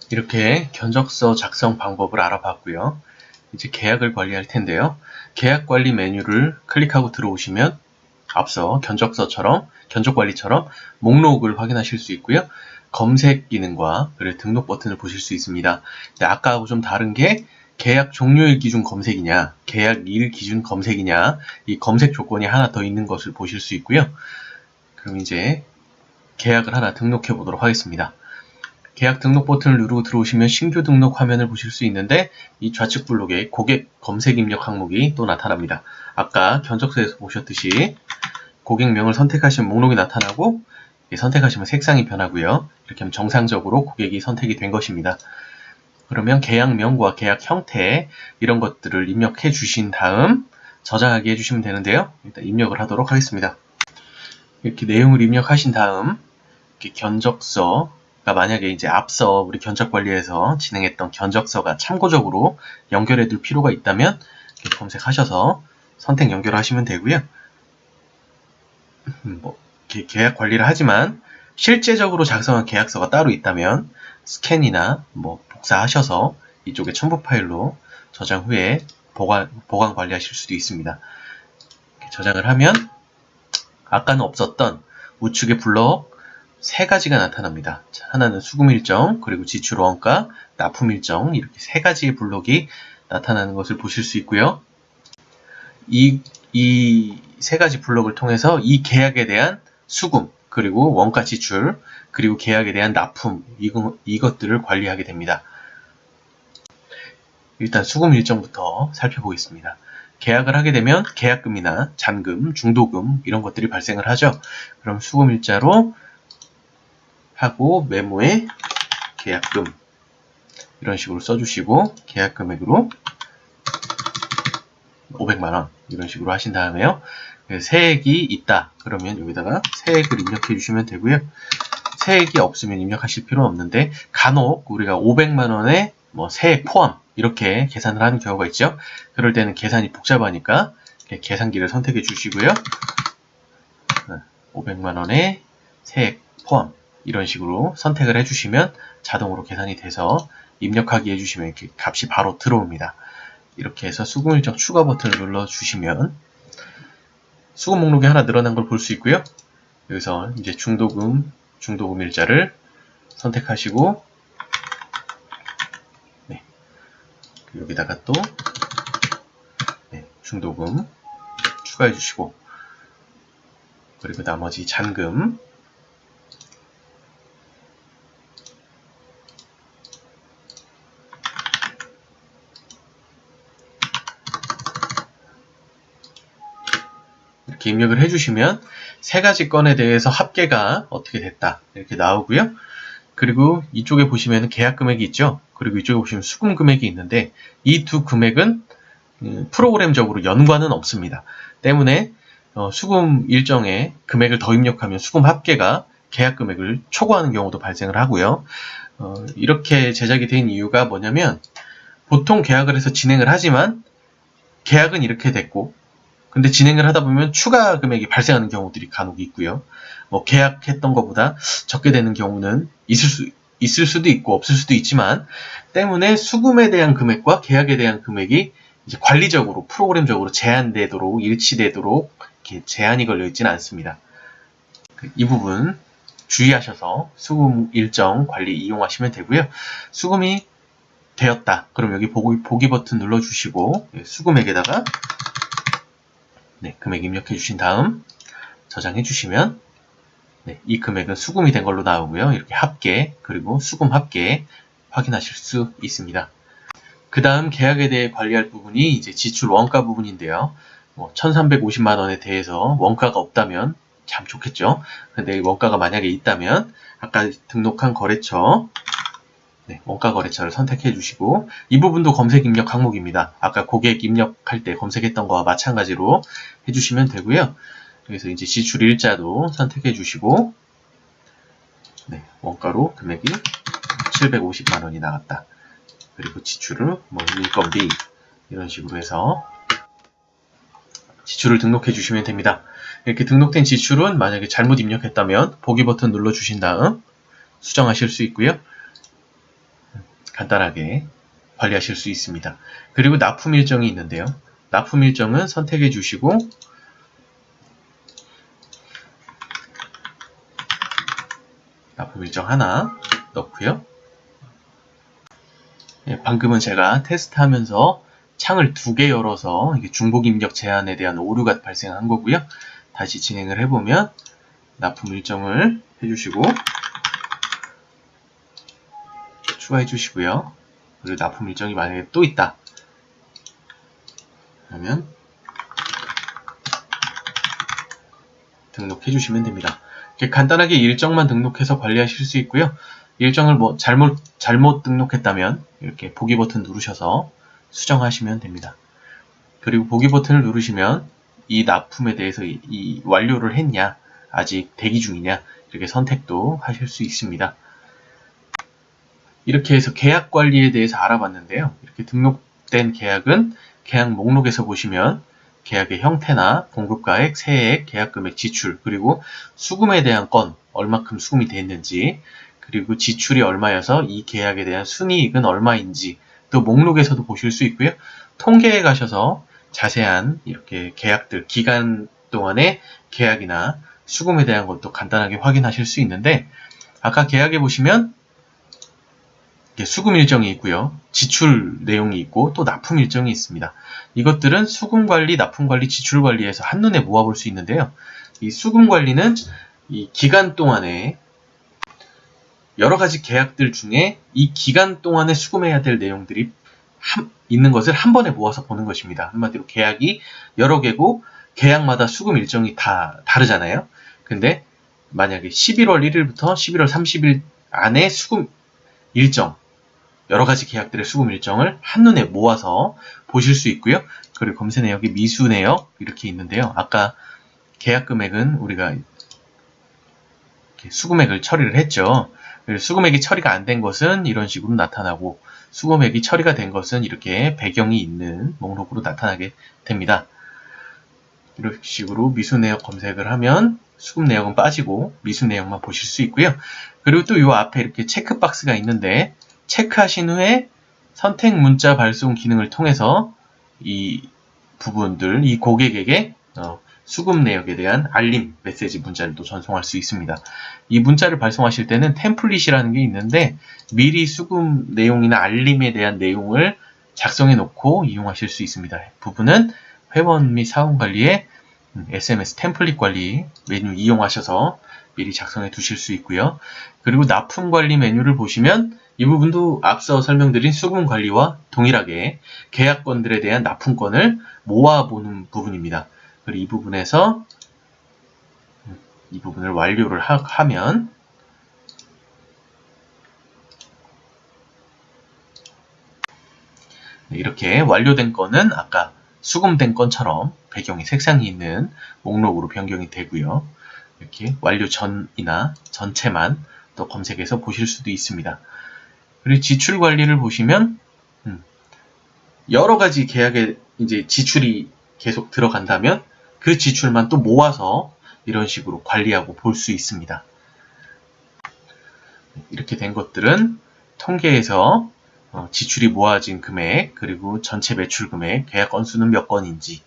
이렇게 견적서 작성 방법을 알아봤고요. 이제 계약을 관리할 텐데요. 계약 관리 메뉴를 클릭하고 들어오시면 앞서 견적관리처럼 목록을 확인하실 수 있고요. 검색 기능과 그리고 등록 버튼을 보실 수 있습니다. 근데 아까하고 좀 다른 게 계약 종료일 기준 검색이냐, 계약일 기준 검색이냐, 이 검색 조건이 하나 더 있는 것을 보실 수 있고요. 그럼 이제 계약을 하나 등록해 보도록 하겠습니다. 계약 등록 버튼을 누르고 들어오시면 신규 등록 화면을 보실 수 있는데 이 좌측 블록에 고객 검색 입력 항목이 또 나타납니다. 아까 견적서에서 보셨듯이 고객명을 선택하시면 목록이 나타나고 선택하시면 색상이 변하고요. 이렇게 하면 정상적으로 고객이 선택이 된 것입니다. 그러면 계약명과 계약 형태 이런 것들을 입력해 주신 다음 저장하기 해주시면 되는데요. 일단 입력을 하도록 하겠습니다. 이렇게 내용을 입력하신 다음 이렇게 견적서가 만약에 이제 앞서 우리 견적관리에서 진행했던 견적서가 참고적으로 연결해 둘 필요가 있다면 이렇게 검색하셔서 선택 연결하시면 되고요. 이렇게 계약 관리를 하지만 실제적으로 작성한 계약서가 따로 있다면 스캔이나 복사하셔서 이쪽에 첨부 파일로 저장 후에 보관 관리하실 수도 있습니다. 이렇게 저장을 하면 아까는 없었던 우측의 블록 세 가지가 나타납니다. 하나는 수금 일정, 그리고 지출 원가, 납품 일정 이렇게 세 가지의 블록이 나타나는 것을 보실 수 있고요. 이 세 가지 블록을 통해서 이 계약에 대한 수금, 그리고 원가 지출, 그리고 계약에 대한 납품 이것들을 관리하게 됩니다. 일단 수금 일정부터 살펴보겠습니다. 계약을 하게 되면 계약금이나 잔금, 중도금 이런 것들이 발생을 하죠. 그럼 수금 일자로 하고 메모에 계약금 이런 식으로 써주시고 계약 금액으로 500만원 이런 식으로 하신 다음에요. 세액이 있다 그러면 여기다가 세액을 입력해 주시면 되고요. 세액이 없으면 입력하실 필요는 없는데 간혹 우리가 500만원에 세액 포함 이렇게 계산을 하는 경우가 있죠. 그럴 때는 계산이 복잡하니까 계산기를 선택해 주시고요. 500만원에 세액 포함 이런 식으로 선택을 해주시면 자동으로 계산이 돼서 입력하기 해주시면 이렇게 값이 바로 들어옵니다. 이렇게 해서 수금 일정 추가 버튼을 눌러주시면 수금 목록이 하나 늘어난 걸 볼 수 있고요. 여기서 이제 중도금 일자를 선택하시고 여기다가 또 중도금 추가해 주시고 그리고 나머지 잔금 이렇게 입력을 해주시면 세 가지 건에 대해서 합계가 어떻게 됐다 이렇게 나오고요. 그리고 이쪽에 보시면 계약 금액이 있죠. 그리고 이쪽에 보시면 수금 금액이 있는데 이 두 금액은 프로그램적으로 연관은 없습니다. 때문에 수금 일정에 금액을 더 입력하면 수금 합계가 계약 금액을 초과하는 경우도 발생을 하고요. 이렇게 제작이 된 이유가 뭐냐면 보통 계약을 해서 진행을 하지만 계약은 이렇게 됐고 근데 진행을 하다 보면 추가 금액이 발생하는 경우들이 간혹 있고요. 계약했던 것보다 적게 되는 경우는 있을 수도 있고 없을 수도 있지만 때문에 수금에 대한 금액과 계약에 대한 금액이 이제 관리적으로 프로그램적으로 제한되도록 일치되도록 이렇게 제한이 걸려 있지는 않습니다. 이 부분 주의하셔서 수금 일정 관리 이용하시면 되고요. 수금이 되었다. 그럼 여기 보기 버튼 눌러주시고 수금액에다가 금액 입력해 주신 다음 저장해 주시면 이 금액은 수금이 된 걸로 나오고요. 이렇게 합계 그리고 수금 합계 확인하실 수 있습니다. 그 다음 계약에 대해 관리할 부분이 이제 지출 원가 부분인데요. 1350만 원에 대해서 원가가 없다면 참 좋겠죠. 근데 원가가 만약에 있다면 아까 등록한 거래처 원가 거래처를 선택해 주시고 이 부분도 검색 입력 항목입니다. 아까 고객 입력할 때 검색했던 거와 마찬가지로 해주시면 되고요. 여기서 이제 지출 일자도 선택해 주시고 원가로 금액이 750만 원이 나갔다. 그리고 지출을 인건비 이런 식으로 해서 지출을 등록해 주시면 됩니다. 이렇게 등록된 지출은 만약에 잘못 입력했다면 보기 버튼 눌러 주신 다음 수정하실 수 있고요. 간단하게 관리하실 수 있습니다. 그리고 납품 일정이 있는데요. 납품 일정은 선택해 주시고 납품 일정 하나 넣고요. 방금은 제가 테스트하면서 창을 2개 열어서 이게 중복 입력 제한에 대한 오류가 발생한 거고요. 다시 진행을 해보면 납품 일정을 해주시고 추가해 주시고요. 그리고 납품 일정이 만약에 또 있다 그러면 등록해 주시면 됩니다. 이렇게 간단하게 일정만 등록해서 관리하실 수 있고요. 일정을 잘못 등록했다면 이렇게 보기 버튼 누르셔서 수정하시면 됩니다. 그리고 보기 버튼을 누르시면 이 납품에 대해서 이 완료를 했냐, 아직 대기 중이냐 이렇게 선택도 하실 수 있습니다. 이렇게 해서 계약 관리에 대해서 알아봤는데요. 이렇게 등록된 계약은 계약 목록에서 보시면 계약의 형태나 공급가액, 세액, 계약금액, 지출, 그리고 수금에 대한 건 얼마큼 수금이 됐는지, 그리고 지출이 얼마여서 이 계약에 대한 순이익은 얼마인지 또 목록에서도 보실 수 있고요. 통계에 가셔서 자세한 이렇게 계약들, 기간 동안의 계약이나 수금에 대한 것도 간단하게 확인하실 수 있는데, 아까 계약에 보시면 수금 일정이 있고요. 지출 내용이 있고 또 납품 일정이 있습니다. 이것들은 수금 관리, 납품 관리, 지출 관리에서 한눈에 모아볼 수 있는데요. 이 수금 관리는 이 기간 동안에 여러 가지 계약들 중에 이 기간 동안에 수금해야 될 내용들이 있는 것을 한 번에 모아서 보는 것입니다. 한마디로 계약이 여러 개고 계약마다 수금 일정이 다 다르잖아요. 근데 만약에 11월 1일부터 11월 30일 안에 수금 일정, 여러 가지 계약들의 수금 일정을 한눈에 모아서 보실 수 있고요. 그리고 검색 내역이 미수 내역 이렇게 있는데요. 아까 계약 금액은 우리가 수금액을 처리를 했죠. 수금액이 처리가 안 된 것은 이런 식으로 나타나고 수금액이 처리가 된 것은 이렇게 배경이 있는 목록으로 나타나게 됩니다. 이런 식으로 미수 내역 검색을 하면 수금 내역은 빠지고 미수 내역만 보실 수 있고요. 그리고 또 이 앞에 이렇게 체크박스가 있는데 체크하신 후에 선택 문자 발송 기능을 통해서 이 부분들, 이 고객에게 수금 내역에 대한 알림 메시지 문자를 또 전송할 수 있습니다. 이 문자를 발송하실 때는 템플릿이라는 게 있는데 미리 수금 내용이나 알림에 대한 내용을 작성해 놓고 이용하실 수 있습니다. 부분은 회원 및 사원 관리에 SMS 템플릿 관리 메뉴 이용하셔서 미리 작성해 두실 수 있고요. 그리고 납품 관리 메뉴를 보시면 이 부분도 앞서 설명드린 수금 관리와 동일하게 계약건들에 대한 납품권을 모아보는 부분입니다. 그리고 이 부분에서 이 부분을 완료를 하면 이렇게 완료된 건은 아까 수금된 건처럼 배경이 색상이 있는 목록으로 변경이 되고요. 이렇게 완료 전이나 전체만 또 검색해서 보실 수도 있습니다. 그리고 지출 관리를 보시면 여러 가지 계약에 이제 지출이 계속 들어간다면 그 지출만 또 모아서 이런 식으로 관리하고 볼 수 있습니다. 이렇게 된 것들은 통계에서 지출이 모아진 금액, 그리고 전체 매출 금액, 계약 건수는 몇 건인지,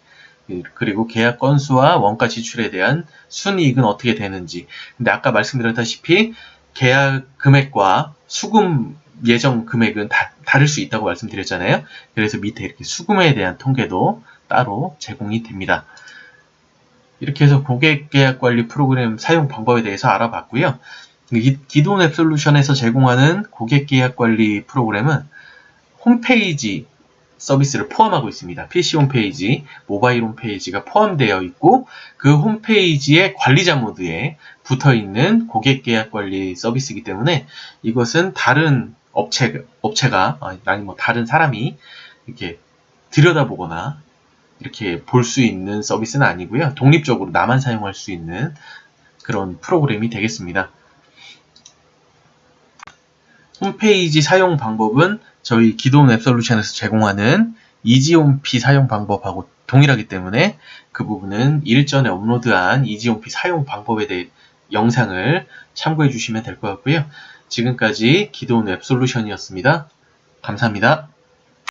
그리고 계약 건수와 원가 지출에 대한 순이익은 어떻게 되는지. 근데 아까 말씀드렸다시피 계약 금액과 수금 예정 금액은 다를 수 있다고 말씀드렸잖아요. 그래서 밑에 이렇게 수금에 대한 통계도 따로 제공이 됩니다. 이렇게 해서 고객계약관리 프로그램 사용 방법에 대해서 알아봤고요. 기존 앱솔루션에서 제공하는 고객계약관리 프로그램은 홈페이지 서비스를 포함하고 있습니다. PC 홈페이지, 모바일 홈페이지가 포함되어 있고 그 홈페이지의 관리자 모드에 붙어있는 고객계약관리 서비스이기 때문에 이것은 다른 업체가 아니 뭐 다른 사람이 이렇게 들여다보거나 이렇게 볼 수 있는 서비스는 아니고요. 독립적으로 나만 사용할 수 있는 그런 프로그램이 되겠습니다. 홈페이지 사용 방법은 저희 기존 앱솔루션에서 제공하는 이지홈피 사용 방법하고 동일하기 때문에 그 부분은 일전에 업로드한 이지홈피 사용 방법에 대해 영상을 참고해 주시면 될 것 같고요. 지금까지 기존 앱솔루션이었습니다. 감사합니다.